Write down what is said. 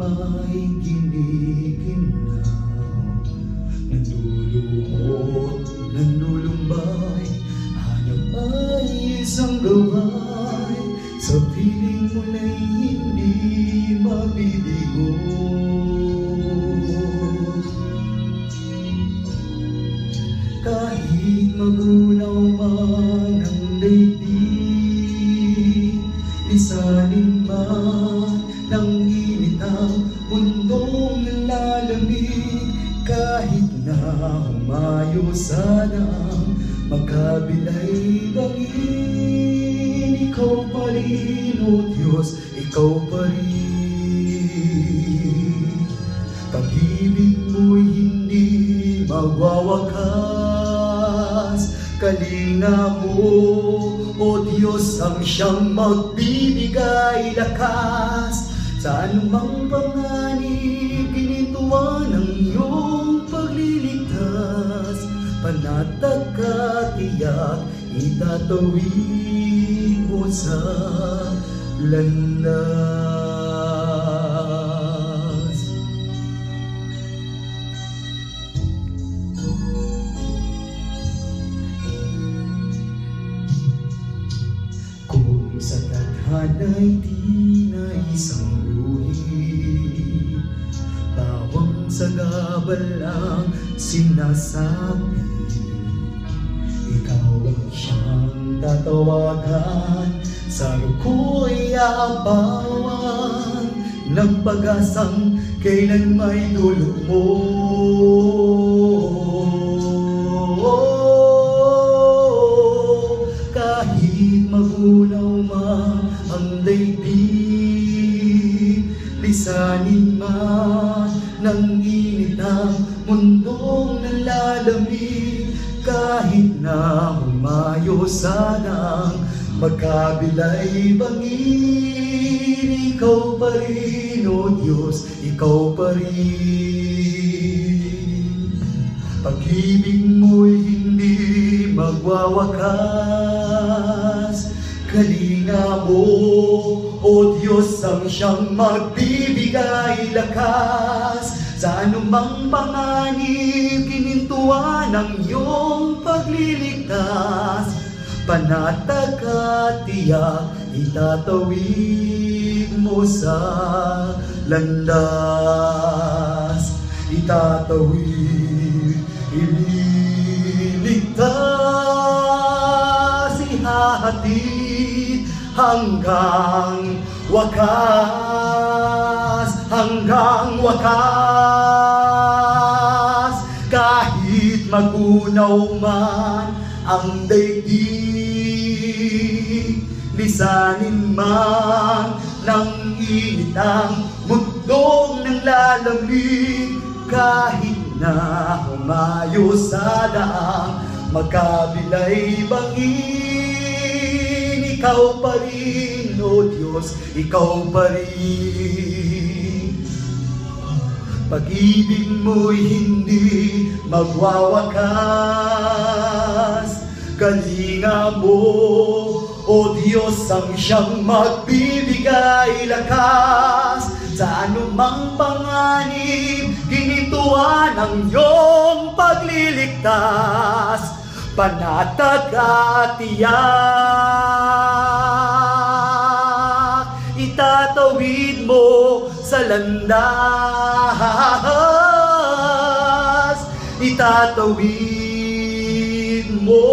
may giniginaw, naluluhod, nanulumbay, hanap ay isang gaway, sa piling mo na'y hindi mabibigo. Kahit magunaw man ang daigdig, lisanin man ng init ang mundong nalalamig, kahit na humayo sana magkabilay bangin, ikaw pa rin, O Diyos, ikaw pa rin. Pag-ibig mo'y hindi magwawakas, kalinga mo, O Diyos, ang siyang magbibigay lakas. Sa anumang panganib, ginintuan ang iyong pagliligtas, panatag at tiyak, itatawid mo sa landas. Kung sa tadhana'y di na isang guhit, bawang sagabal ang sinasabi, ikaw ang siyang tatawagan, sa luko'y aapawan ng pag-asang kailan may dulot mo. Kahit magunaw man ang daigdig, lisanin man ng init ang mundong nalalamig, kahit na humayo sanang magkabilay bangin, ikaw pa rin, O Diyos, ikaw pa rin. Pag-ibig mo'y hindi magwawakas, kalinga mo, O Diyos, ang siyang magbibigay lakas. Sa anumang panganib, ginintuan ang iyong pagliligtas, panatag at tiyak, itatawid mo sa landas. Itatawid, ililigtas, ihahatid hanggang wakas, hanggang wakas. Kahit magunaw man ang daigdig, lisanin man ng init ang mundong nalalamig, kahit na humayo sa daang magkabilay bangin, ikaw pa rin, O Diyos, ikaw pa rin. Pag-ibig mo'y hindi magwawakas, kalinga mo, O Diyos, ang siyang magbibigay lakas. Sa anumang panganib, ginintuan ang iyong pagliligtas, panatag at tiyak, itatawid mo sa landas. Itatawid mo